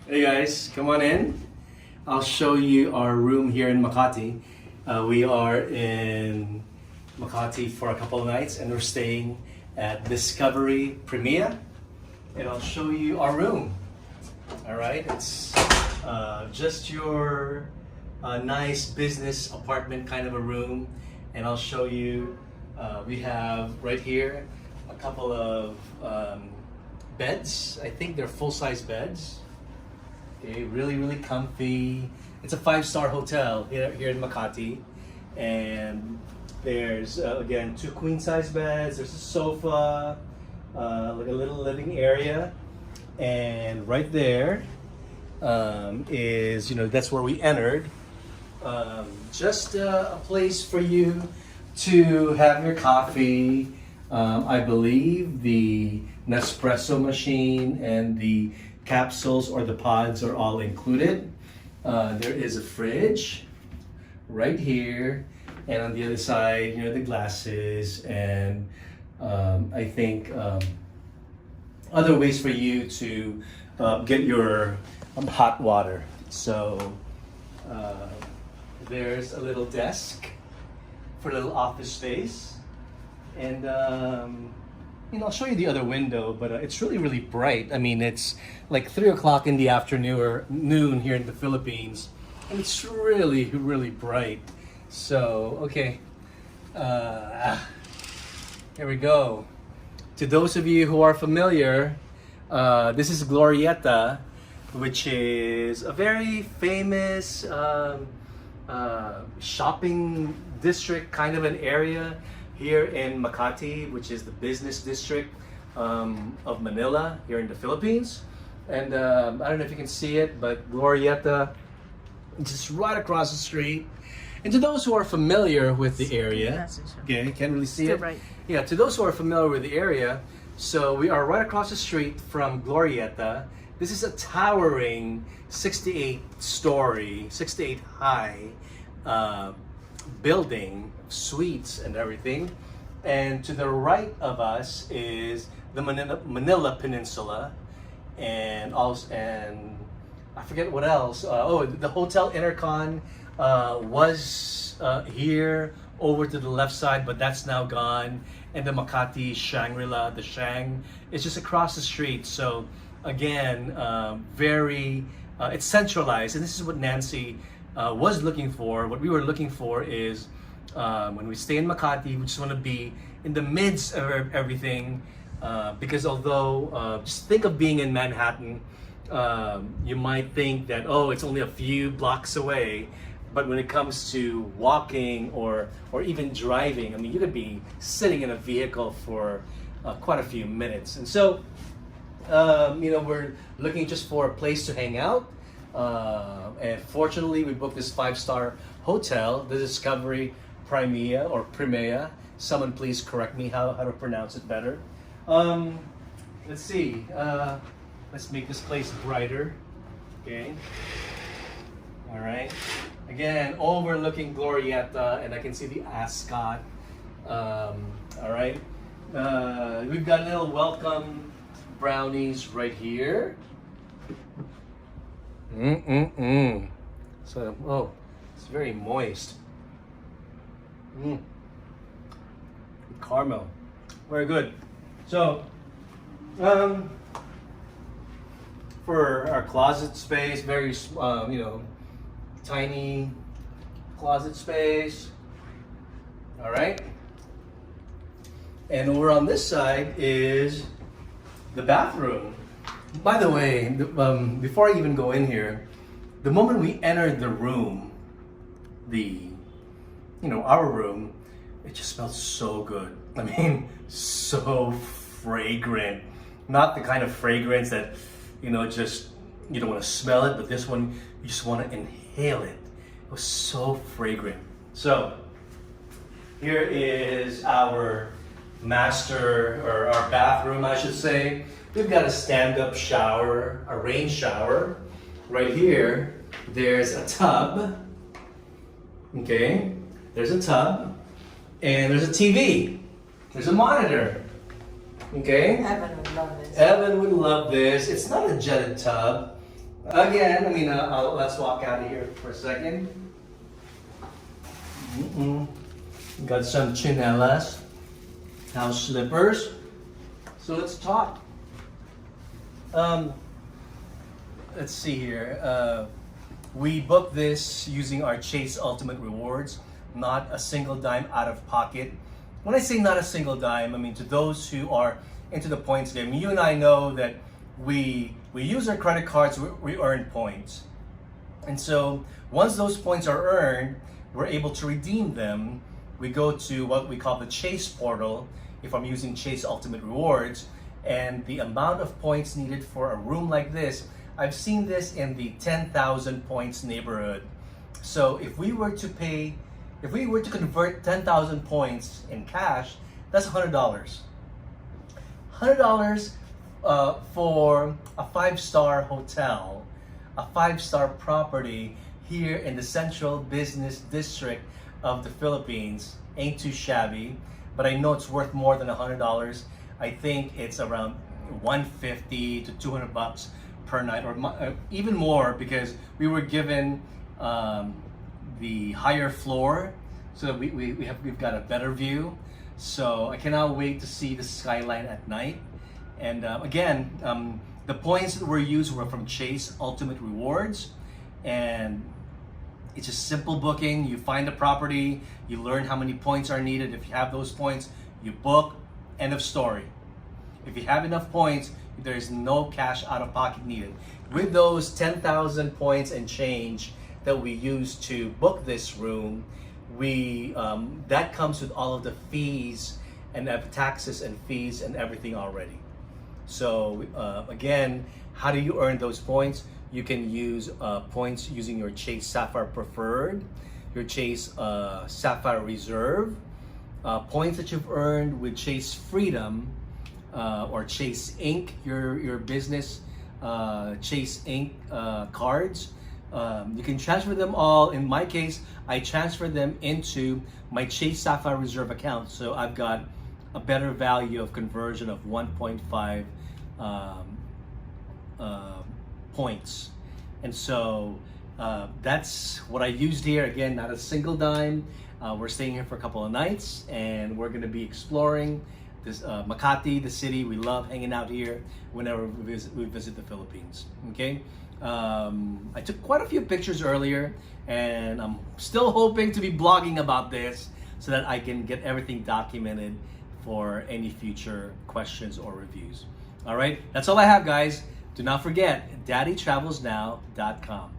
Hey guys, come on in. I'll show you our room here in Makati. We are in Makati for a couple of nights and we're staying at Discovery Primea. And I'll show you our room. Alright, it's just your nice business apartment kind of a room. And I'll show you, we have right here a couple of beds. I think they're full-size beds. Okay, really comfy. It's a 5-star hotel here in Makati. And there's, again, 2 queen-size beds. There's a sofa, like a little living area. And right there is, that's where we entered. Just a place for you to have your coffee. I believe the Nespresso machine and the capsules or the pods are all included. There is a fridge right here, and on the other side, the glasses, and I think other ways for you to get your hot water. So there's a little desk for a little office space, and I'll show you the other window, but it's really bright. I mean, it's like 3 o'clock in the afternoon or noon here in the Philippines, and it's really bright. So, okay, here we go. To those of you who are familiar, this is Glorietta, which is a very famous shopping district, kind of an area here in Makati, which is the business district of Manila here in the Philippines. And I don't know if you can see it, but Glorietta is just right across the street. And to those who are familiar with the area, okay, can't really see it. Right. Yeah, to those who are familiar with the area, so we are right across the street from Glorietta. This is a towering 68-story, 68 high building, suites and everything. And to the right of us is the Manila Peninsula, and I forget what else. The Hotel Intercon was here over to the left side, but that's now gone. And the Makati Shangri-La, the Shang, is just across the street. So again, it's centralized, and this is what Nancy was looking for. What we were looking for is when we stay in Makati, we just want to be in the midst of everything, because although just think of being in Manhattan, you might think that, it's only a few blocks away, but when it comes to walking or even driving, I mean, you could be sitting in a vehicle for quite a few minutes. And so we're looking just for a place to hang out. And fortunately, we booked this 5-star hotel, the Discovery Primea or Primea. Someone please correct me how to pronounce it better. Let's see. Let's make this place brighter. Okay. All right. Again, overlooking Glorietta, and I can see the Ascot. All right. We've got little welcome brownies right here. So, it's very moist. Caramel. Very good. So, for our closet space, very, tiny closet space. All right. And over on this side is the bathroom. By the way, before I even go in here, the moment we entered the room, our room, it just smelled so good. I mean, so fragrant. Not the kind of fragrance that, just, you don't want to smell it, but this one, you just want to inhale it. It was so fragrant. So, here is our master, or our bathroom, I should say. We've got a stand-up shower, a rain shower. Right here, there's a tub. Okay, there's a tub. And there's a TV. There's a monitor. Okay? Evan would love this. Evan would love this. It's not a jetted tub. Again, I mean, let's walk out of here for a second. Got some chinelas, house slippers. So let's talk. Let's see here. We booked this using our Chase Ultimate Rewards, not a single dime out of pocket. When I say not a single dime, I mean to those who are into the points game. You and I know that we use our credit cards, we earn points. And so once those points are earned, we're able to redeem them. We go to what we call the Chase portal, if I'm using Chase Ultimate Rewards, and the amount of points needed for a room like this, I've seen this in the 10,000 points neighborhood. So if we were to convert 10,000 points in cash, that's $100. $100 for a 5-star hotel, a 5-star property here in the central business district of the Philippines. Ain't too shabby, but I know it's worth more than $100. I think it's around $150 to $200 per night, or even more, because we were given the higher floor, so that we've got a better view. So I cannot wait to see the skyline at night. And again, the points that were used were from Chase Ultimate Rewards, and it's just simple booking. You find a property, you learn how many points are needed. If you have those points, you book, end of story. If you have enough points, there's no cash out of pocket needed. With those 10,000 points and change that we used to book this room, that comes with all of the fees and taxes and fees and everything already. So again, how do you earn those points? You can use points using your Chase Sapphire Preferred, your Chase Sapphire Reserve, points that you've earned with Chase Freedom, or Chase Inc., your business Chase Inc. Cards. You can transfer them all. In my case, I transfer them into my Chase Sapphire Reserve account, so I've got a better value of conversion of 1.5 points. And so that's what I used here. Again, not a single dime. We're staying here for a couple of nights, and we're going to be exploring this Makati, the city. We love hanging out here whenever we visit the Philippines. Okay, I took quite a few pictures earlier, and I'm still hoping to be blogging about this so that I can get everything documented for any future questions or reviews. All right, that's all I have, guys. Do not forget, daddytravelsnow.com.